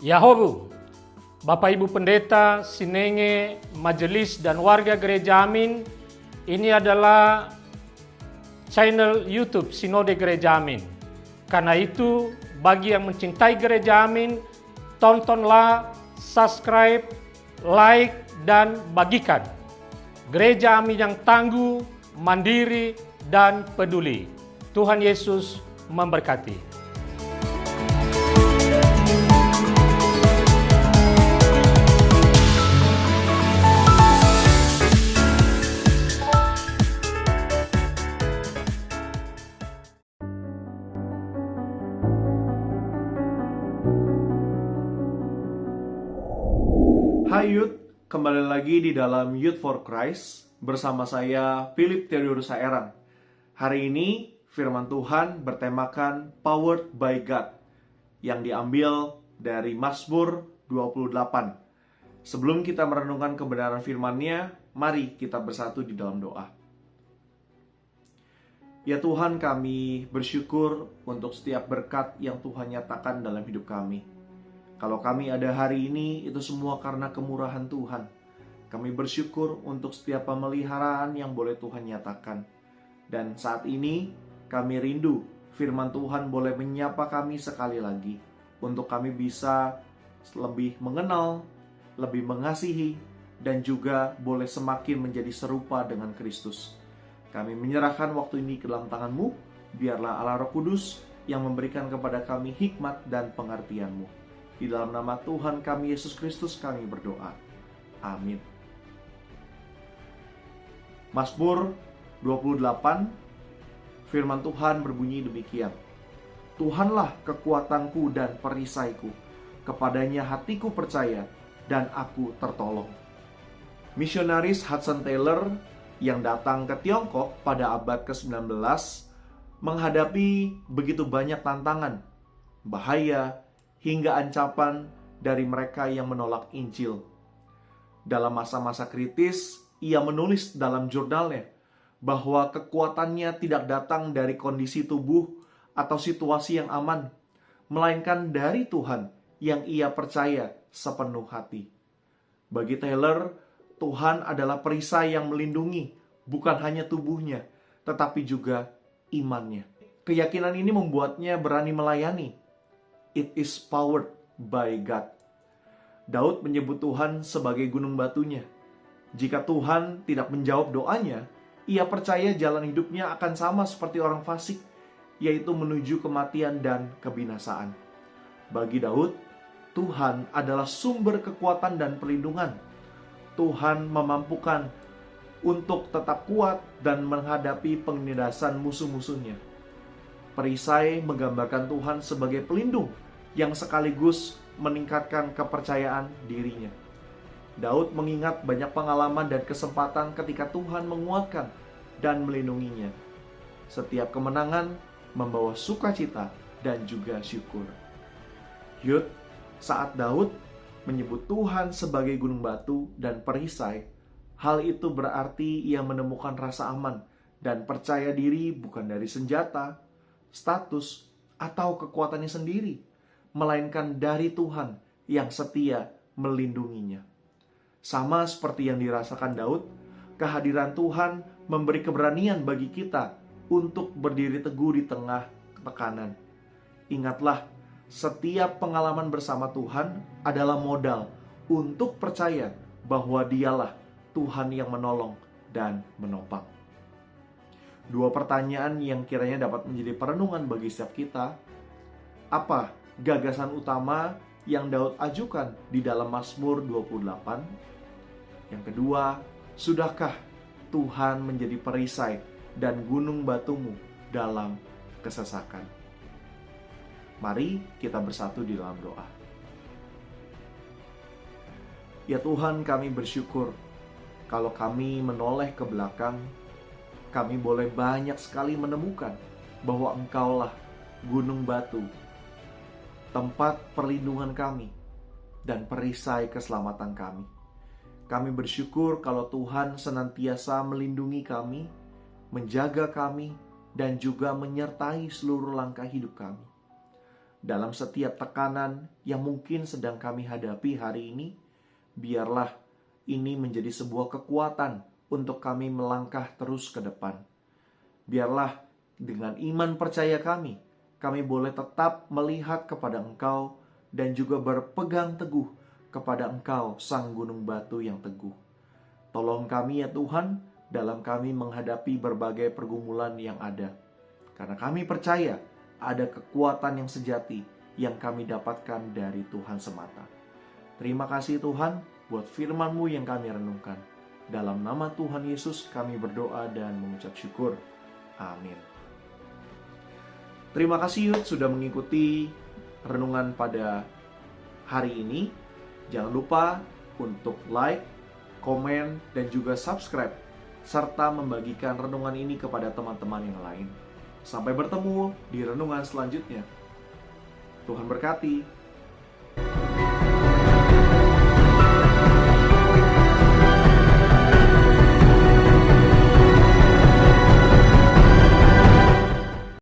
Yahobu, Bapak Ibu Pendeta, Sinenge, Majelis dan warga Gereja Amin, ini adalah channel YouTube Sinode Gereja Amin. Karena itu, bagi yang mencintai Gereja Amin, tontonlah, subscribe, like, dan bagikan. Gereja Amin yang tangguh, mandiri, dan peduli. Tuhan Yesus memberkati. Hai Youth, kembali lagi di dalam Youth for Christ bersama saya Philip Theodorus Saerang. Hari ini firman Tuhan bertemakan Powered by God yang diambil dari Mazmur 28. Sebelum kita merenungkan kebenaran firman-Nya, mari kita bersatu di dalam doa. Ya Tuhan, kami bersyukur untuk setiap berkat yang Tuhan nyatakan dalam hidup kami. Kalau kami ada hari ini, itu semua karena kemurahan Tuhan. Kami bersyukur untuk setiap pemeliharaan yang boleh Tuhan nyatakan. Dan saat ini, kami rindu firman Tuhan boleh menyapa kami sekali lagi. Untuk kami bisa lebih mengenal, lebih mengasihi, dan juga boleh semakin menjadi serupa dengan Kristus. Kami menyerahkan waktu ini ke dalam tangan-Mu, biarlah Allah Roh Kudus yang memberikan kepada kami hikmat dan pengertian-Mu. Di dalam nama Tuhan kami Yesus Kristus kami berdoa. Amin. Mazmur 28, firman Tuhan berbunyi demikian. Tuhanlah kekuatanku dan perisaiku, kepadanya hatiku percaya dan aku tertolong. Misionaris Hudson Taylor yang datang ke Tiongkok pada abad ke-19 menghadapi begitu banyak tantangan, bahaya, hingga ancaman dari mereka yang menolak Injil. Dalam masa-masa kritis, ia menulis dalam jurnalnya bahwa kekuatannya tidak datang dari kondisi tubuh atau situasi yang aman, melainkan dari Tuhan yang ia percaya sepenuh hati. Bagi Taylor, Tuhan adalah perisai yang melindungi bukan hanya tubuhnya, tetapi juga imannya. Keyakinan ini membuatnya berani melayani. It is powered by God. Daud menyebut Tuhan sebagai gunung batunya. Jika Tuhan tidak menjawab doanya, ia percaya jalan hidupnya akan sama seperti orang fasik, yaitu menuju kematian dan kebinasaan. Bagi Daud, Tuhan adalah sumber kekuatan dan perlindungan. Tuhan memampukan untuk tetap kuat dan menghadapi penindasan musuh-musuhnya. Perisai menggambarkan Tuhan sebagai pelindung yang sekaligus meningkatkan kepercayaan dirinya. Daud mengingat banyak pengalaman dan kesempatan ketika Tuhan menguatkan dan melindunginya. Setiap kemenangan membawa sukacita dan juga syukur. Yud, saat Daud menyebut Tuhan sebagai gunung batu dan perisai, hal itu berarti ia menemukan rasa aman dan percaya diri bukan dari senjata, status, atau kekuatannya sendiri, melainkan dari Tuhan yang setia melindunginya. Sama seperti yang dirasakan Daud, kehadiran Tuhan memberi keberanian bagi kita untuk berdiri teguh di tengah tekanan. Ingatlah, setiap pengalaman bersama Tuhan adalah modal untuk percaya bahwa Dialah Tuhan yang menolong dan menopang. Dua pertanyaan yang kiranya dapat menjadi perenungan bagi setiap kita. Apa gagasan utama yang Daud ajukan di dalam Mazmur 28? Yang kedua, sudahkah Tuhan menjadi perisai dan gunung batumu dalam kesesakan? Mari kita bersatu di dalam doa. Ya Tuhan, kami bersyukur kalau kami menoleh ke belakang, kami boleh banyak sekali menemukan bahwa Engkaulah gunung batu, tempat perlindungan kami, dan perisai keselamatan kami. Kami bersyukur kalau Tuhan senantiasa melindungi kami, menjaga kami, dan juga menyertai seluruh langkah hidup kami. dalam setiap tekanan yang mungkin sedang kami hadapi hari ini. Biarlah ini menjadi sebuah kekuatan untuk kami melangkah terus ke depan. Biarlah dengan iman percaya kami boleh tetap melihat kepada Engkau dan juga berpegang teguh kepada Engkau, Sang Gunung Batu yang teguh. Tolong kami ya Tuhan, dalam kami menghadapi berbagai pergumulan yang ada. Karena kami percaya ada kekuatan yang sejati yang kami dapatkan dari Tuhan semata. Terima kasih Tuhan buat firman-Mu yang kami renungkan. Dalam nama Tuhan Yesus kami berdoa dan mengucap syukur. Amin. Terima kasih Yud sudah mengikuti renungan pada hari ini. Jangan lupa untuk like, komen, dan juga subscribe, serta membagikan renungan ini kepada teman-teman yang lain. Sampai bertemu di renungan selanjutnya. Tuhan berkati.